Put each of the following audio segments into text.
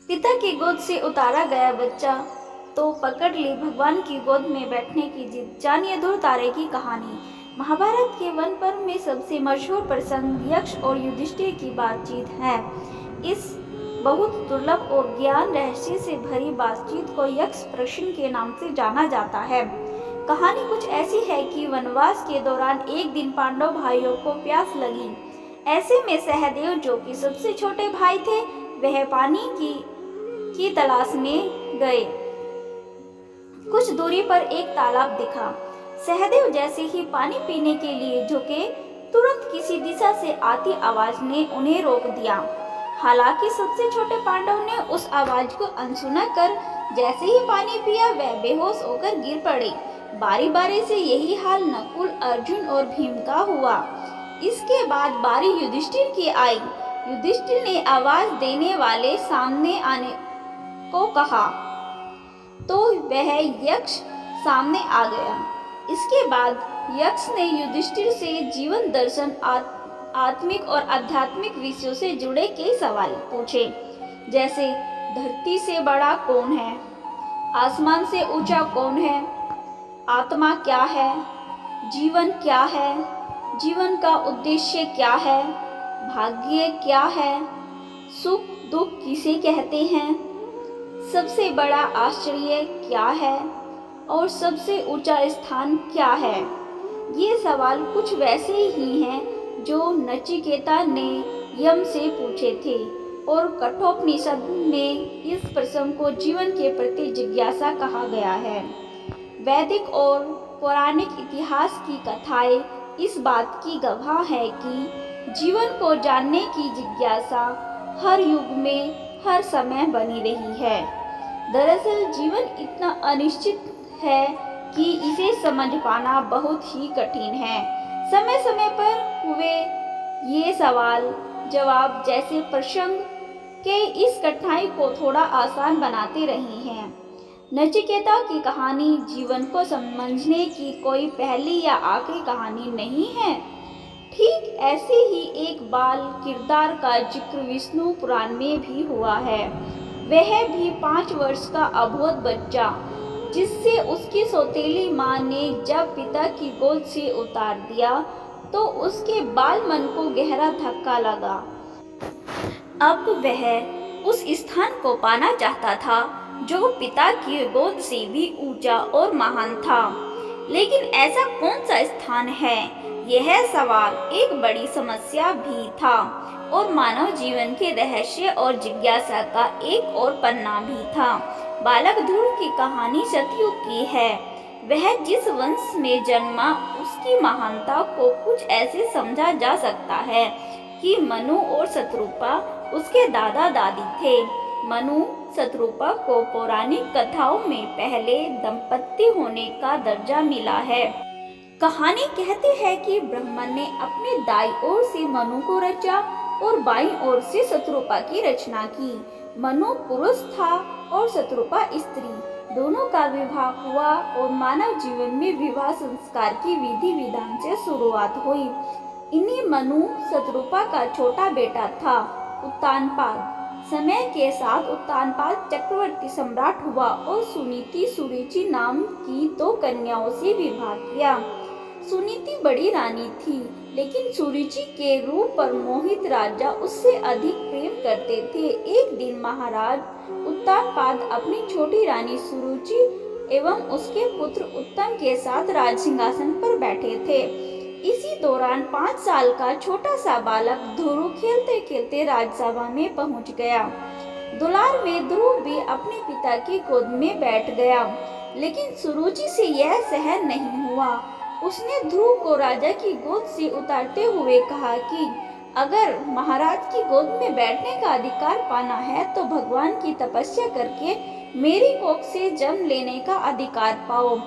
पिता की गोद से उतारा गया बच्चा तो पकड़ ली भगवान की गोद में बैठने की जिद। जानिए ध्रुव तारे की कहानी। महाभारत के वन पर्व में सबसे मशहूर प्रसंग यक्ष और युधिष्ठिर की बातचीत है। इस बहुत दुर्लभ और ज्ञान रहस्य से भरी बातचीत को यक्ष प्रश्न के नाम से जाना जाता है। कहानी कुछ ऐसी है कि वनवास के दौरान एक दिन पांडव भाइयों को प्यास लगी। ऐसे में सहदेव, जो कि सबसे छोटे भाई थे, वह पानी की तलाश में गए। कुछ दूरी पर एक तालाब दिखा। सहदेव जैसे ही पानी पीने के लिए झुके, तुरंत किसी दिशा से आती आवाज ने उन्हें रोक दिया। हालांकि सबसे छोटे पांडव ने उस आवाज को अनसुना कर जैसे ही पानी पिया, वह बेहोश होकर गिर पड़े। बारी बारी से यही हाल नकुल, अर्जुन और भीम का हुआ। इसके बाद बारी युधिष्ठिर की आई। युधिष्ठिर ने आवाज देने वाले सामने आने को कहा तो वह यक्ष सामने आ गया। इसके बाद यक्ष ने युधिष्ठिर से जीवन दर्शन, आत्मिक और आध्यात्मिक विषयों से जुड़े कई सवाल पूछे, जैसे धरती से बड़ा कौन है, आसमान से ऊंचा कौन है, आत्मा क्या है, जीवन क्या है, जीवन का उद्देश्य क्या है, भाग्य क्या है, सुख दुख किसे कहते हैं, सबसे बड़ा आश्चर्य क्या है और सबसे ऊंचा स्थान क्या है। ये सवाल कुछ वैसे ही हैं जो नचिकेता ने यम से पूछे थे और कठोपनिषद में इस प्रश्न को जीवन के प्रति जिज्ञासा कहा गया है। वैदिक और पौराणिक इतिहास की कथाएं इस बात की गवाह है कि जीवन को जानने की जिज्ञासा हर युग में, हर समय बनी रही है। दरअसल जीवन इतना अनिश्चित है कि इसे समझ पाना बहुत ही कठिन है। समय समय पर हुए ये सवाल जवाब जैसे प्रसंग के इस कठिनाई को थोड़ा आसान बनाते रहे हैं। नचिकेता की कहानी जीवन को समझने की कोई पहली या आखिरी कहानी नहीं है। ठीक ऐसे ही एक बाल किरदार का जिक्र विष्णु पुराण में भी हुआ है। वह भी 5 वर्ष का अबोध बच्चा, जिससे उसकी सौतेली माँ ने जब पिता की गोद से उतार दिया तो उसके बाल मन को गहरा धक्का लगा। अब वह उस स्थान को पाना चाहता था जो पिता की गोद से भी ऊंचा और महान था। लेकिन ऐसा कौन सा स्थान है, यह सवाल एक बड़ी समस्या भी था और मानव जीवन के रहस्य और जिज्ञासा का एक और पन्ना भी था। बालक ध्रुव की कहानी सतयुग की है। वह जिस वंश में जन्मा, उसकी महानता को कुछ ऐसे समझा जा सकता है कि मनु और शत्रुपा उसके दादा दादी थे। मनु शत्रुपा को पौराणिक कथाओं में पहले दंपति होने का दर्जा मिला है। कहानी कहती है कि ब्रह्मा ने अपने दाईं ओर से मनु को रचा और बाईं ओर से शत्रुपा की रचना की। मनु पुरुष था और शत्रुपा स्त्री। दोनों का विवाह हुआ और मानव जीवन में विवाह संस्कार की विधि विधान से शुरुआत हुई। इन्हीं मनु शत्रुपा का छोटा बेटा था उत्तानपाद। समय के साथ उत्तानपाद चक्रवर्ती सम्राट हुआ और सुनीति सुरुचि नाम की 2 कन्याओं से विवाह किया। सुनीति बड़ी रानी थी, लेकिन सुरुचि के रूप पर मोहित राजा उससे अधिक प्रेम करते थे। एक दिन महाराज उत्तानपाद अपनी छोटी रानी सुरुचि एवं उसके पुत्र उत्तम के साथ राजसिंहासन पर बैठे थे। इसी दौरान 5 साल का छोटा सा बालक ध्रुव खेलते खेलते राजसभा में पहुंच गया। दुलार में ध्रुव भी अपने पिता की गोद में बैठ गया, लेकिन सुरुचि से यह सहन नहीं हुआ। उसने ध्रुव को राजा की गोद से उतारते हुए कहा कि अगर महाराज की गोद में बैठने का अधिकार पाना है तो भगवान की तपस्या करके मेरी कोख से जन्म लेने का अधिकार पाओ।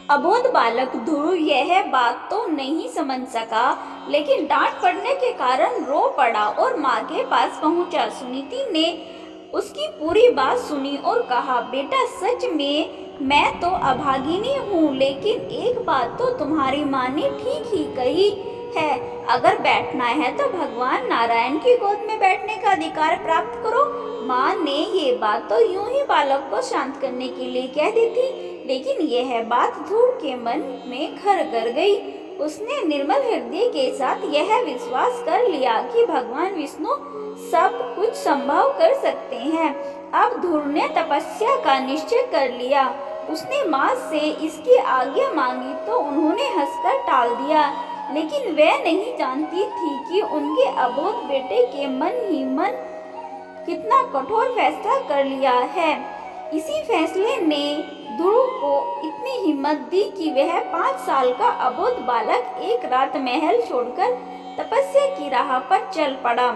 अबोध बालक ध्रुव यह बात तो नहीं समझ सका, लेकिन डांट पड़ने के कारण रो पड़ा और माँ के पास पहुँचा। सुनीति ने उसकी पूरी बात सुनी और कहा, बेटा सच में मैं तो अभागिनी हूँ, लेकिन एक बात तो तुम्हारी माँ ने ठीक ही कही है। अगर बैठना है तो भगवान नारायण की गोद में बैठने का अधिकार प्राप्त करो। माँ ने ये बात तो यूं ही बालक को शांत करने के लिए कह दी थी, लेकिन यह बात ध्रुव के मन में घर कर गई। उसने निर्मल हृदय के साथ यह विश्वास कर लिया कि भगवान विष्णु सब कुछ संभव कर सकते हैं। अब ध्रुव ने तपस्या का निश्चय कर लिया। उसने माँ से इसकी आज्ञा मांगी तो उन्होंने हंसकर टाल दिया, लेकिन वह नहीं जानती थी कि उनके अबोध बेटे के मन ही मन कितना कठोर फैसला कर लिया है। इसी फैसले ने ध्रुव को इतनी हिम्मत दी कि वह 5 साल का अबोध बालक एक रात महल छोड़कर तपस्या की राह पर चल पड़ा।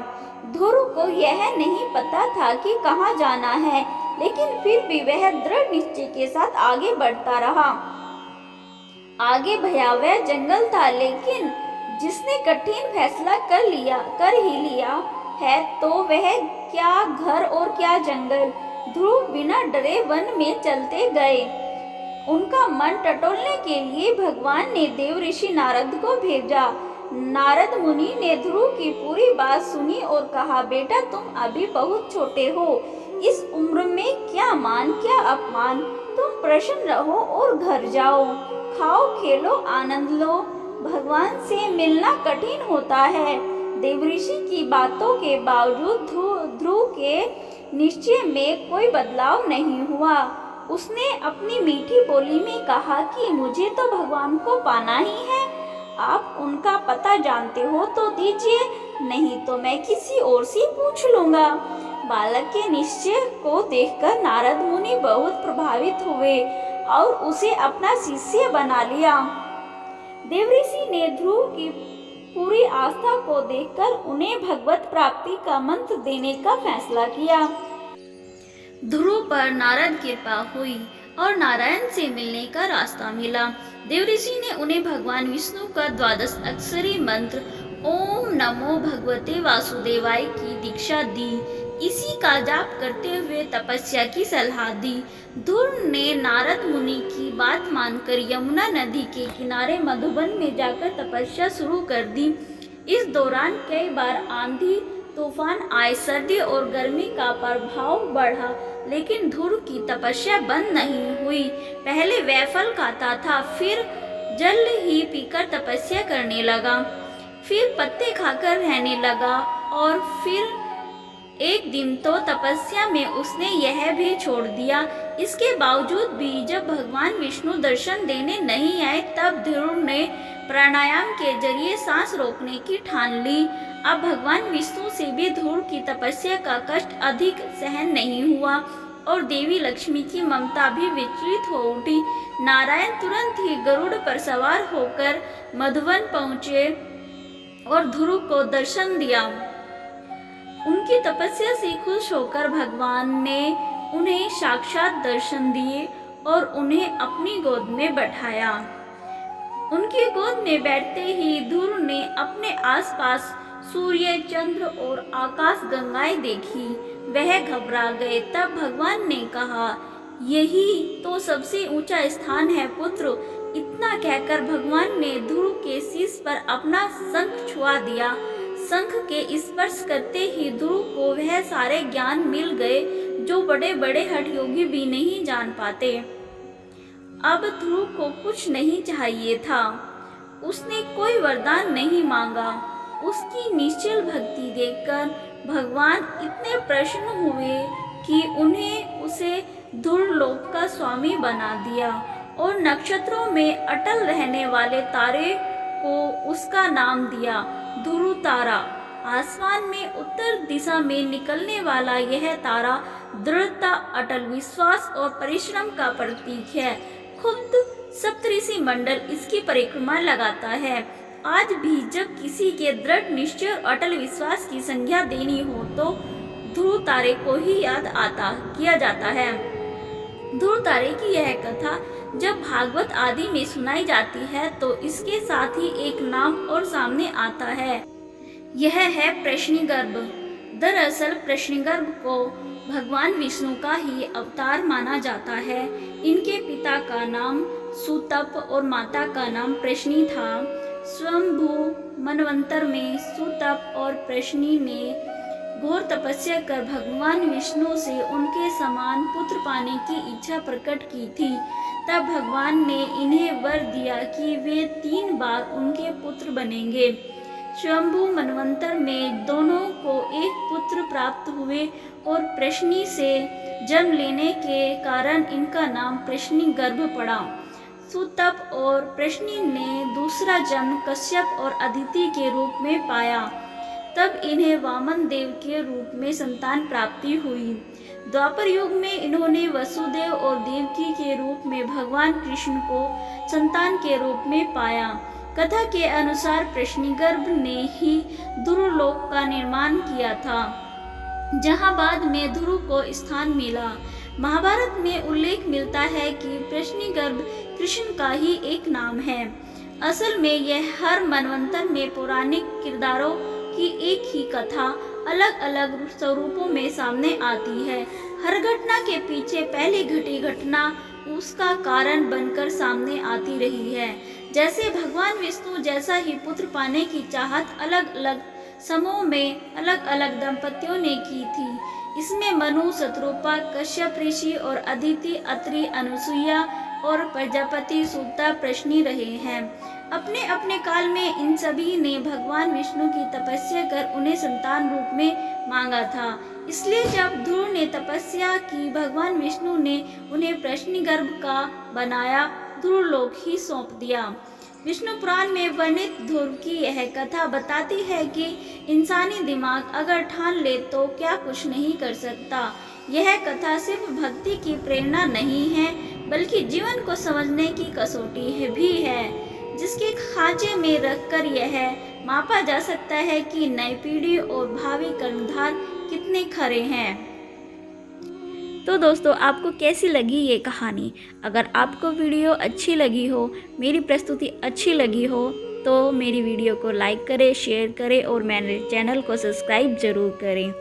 ध्रुव को यह नहीं पता था कि कहाँ जाना है, लेकिन फिर भी वह दृढ़ निश्चय के साथ आगे बढ़ता रहा। आगे भयावह जंगल था, लेकिन जिसने कठिन फैसला कर ही लिया है तो वह क्या घर और क्या जंगल। ध्रुव बिना डरे वन में चलते गए। उनका मन टटोलने के लिए भगवान ने देव ऋषि नारद को भेजा। नारद मुनि ने ध्रुव की पूरी बात सुनी और कहा, बेटा तुम अभी बहुत छोटे हो, इस उम्र में क्या मान क्या अपमान, तुम प्रसन्न रहो और घर जाओ, खाओ खेलो आनंद लो। भगवान से मिलना कठिन होता है। देवऋषि की बातों के बावजूद ध्रुव के निश्चय में कोई बदलाव नहीं हुआ। उसने अपनी मीठी बोली में कहा कि मुझे तो भगवान को पाना ही है। आप उनका पता जानते हो तो दीजिए, नहीं तो मैं किसी और से पूछ लूंगा। बालक के निश्चय को देखकर नारद मुनि बहुत प्रभावित हुए और उसे अपना शिष्य बना लिया। देवऋषि ने ध्रुव की पूरी आस्था को देखकर उन्हें भगवत प्राप्ति का मंत्र देने का फैसला किया। ध्रुव पर नारद कृपा हुई और नारायण से मिलने का रास्ता मिला। देवऋषि ने उन्हें भगवान विष्णु का 12 अक्षरी मंत्र ओम नमो भगवते वासुदेवाय की दीक्षा दी। इसी का जाप करते हुए तपस्या की सलाह दी। ध्रुव ने नारद मुनि की बात मानकर यमुना नदी के किनारे मधुबन में जाकर तपस्या शुरू कर दी। इस दौरान कई बार आंधी तूफान आए, सर्दी और गर्मी का प्रभाव बढ़ा, लेकिन ध्रुव की तपस्या बंद नहीं हुई। पहले वह फल खाता था, फिर जल ही पीकर तपस्या करने लगा, फिर पत्ते खाकर रहने लगा और फिर एक दिन तो तपस्या में उसने यह भी छोड़ दिया। इसके बावजूद भी जब भगवान विष्णु दर्शन देने नहीं आए तब ध्रुव ने प्राणायाम के जरिए सांस रोकने की ठान ली। अब भगवान विष्णु से भी ध्रुव की तपस्या का कष्ट अधिक सहन नहीं हुआ और देवी लक्ष्मी की ममता भी विचलित हो उठी। नारायण तुरंत ही गरुड़ पर सवार होकर मधुवन पहुँचे और ध्रुव को दर्शन दिया। उनकी तपस्या से खुश होकर भगवान ने उन्हें साक्षात दर्शन दिए और उन्हें अपनी गोद में बैठाया। उनकी गोद में बैठते ही ध्रुव ने अपने आसपास सूर्य, चंद्र और आकाश गंगाएं देखी। वह घबरा गए। तब भगवान ने कहा, यही तो सबसे ऊंचा स्थान है पुत्र। इतना कहकर भगवान ने ध्रुव के शीश पर अपना शंख छुआ दिया। शंख के स्पर्श करते ही ध्रुव को वह सारे ज्ञान मिल गए जो बड़े बड़े हठयोगी भी नहीं जान पाते। अब ध्रुव को कुछ नहीं चाहिए था। उसने कोई वरदान नहीं मांगा। उसकी निश्चल भक्ति देखकर भगवान इतने प्रसन्न हुए कि उन्हें उसे ध्रुव लोक का स्वामी बना दिया और नक्षत्रों में अटल रहने वाले तारे को उसका नाम दिया ध्रुव तारा। आसमान में उत्तर दिशा में निकलने वाला यह तारा दृढ़ता, अटल विश्वास और परिश्रम का प्रतीक है। खुद सप्तऋषि मंडल इसकी परिक्रमा लगाता है। आज भी जब किसी के दृढ़ निश्चय और अटल विश्वास की संज्ञा देनी हो तो ध्रुव तारे को ही याद किया जाता है। ध्रुव तारे की यह कथा जब भागवत आदि में सुनाई जाती है तो इसके साथ ही एक नाम और सामने आता है। यह है प्रश्निगर्भ। दरअसल प्रश्निगर्भ को भगवान विष्णु का ही अवतार माना जाता है। इनके पिता का नाम सुतप और माता का नाम प्रश्नि था। स्वयंभू मनवंतर में सुतप और प्रश्नि ने घोर तपस्या कर भगवान विष्णु से उनके समान पुत्र पाने की इच्छा प्रकट की थी। तब भगवान ने इन्हें वर दिया कि वे 3 बार उनके पुत्र बनेंगे। स्वयंभू मनवंतर में दोनों को एक पुत्र प्राप्त हुए और प्रश्नि से जन्म लेने के कारण इनका नाम प्रश्नि गर्भ पड़ा। सुतप और प्रश्नि ने दूसरा जन्म कश्यप और अदिति के रूप में पाया। तब इन्हें वामन देव के रूप में संतान प्राप्ति हुई। द्वापर युग में इन्होंने वसुदेव और देवकी के रूप में भगवान कृष्ण को संतान के रूप में पाया। कथा के अनुसार प्रश्निगर्भ ने ही ध्रुवलोक का निर्माण किया था, जहां बाद में ध्रुव को स्थान मिला। महाभारत में उल्लेख मिलता है कि प्रश्निगर्भ कृष्ण का ही एक नाम है। असल में यह हर मनवंतर में पौराणिक किरदारों की एक ही कथा अलग अलग स्वरूपों में सामने आती है। हर घटना के पीछे पहले घटी घटना उसका कारण बनकर सामने आती रही है। जैसे भगवान विष्णु जैसा ही पुत्र पाने की चाहत अलग अलग समूह में अलग अलग दंपतियों ने की थी। इसमें मनु, शत्रुपा, कश्यप ऋषि और अदिति, अत्रि, अनुसुईया और प्रजापति सुता प्रश्नि रहे हैं। अपने अपने काल में इन सभी ने भगवान विष्णु की तपस्या कर उन्हें संतान रूप में मांगा था। इसलिए जब ध्रुव ने तपस्या की, भगवान विष्णु ने उन्हें प्रश्निगर्भ का बनाया, ध्रुवलोक ही सौंप दिया। विष्णु पुराण में वर्णित ध्रुव की यह कथा बताती है कि इंसानी दिमाग अगर ठान ले तो क्या कुछ नहीं कर सकता। यह कथा सिर्फ भक्ति की प्रेरणा नहीं है, बल्कि जीवन को समझने की कसौटी भी है, जिसके खांचे में रखकर यह मापा जा सकता है कि नई पीढ़ी और भावी कर्णधार कितने खरे हैं। तो दोस्तों, आपको कैसी लगी ये कहानी? अगर आपको वीडियो अच्छी लगी हो, मेरी प्रस्तुति अच्छी लगी हो, तो मेरी वीडियो को लाइक करें, शेयर करें और मेरे चैनल को सब्सक्राइब ज़रूर करें।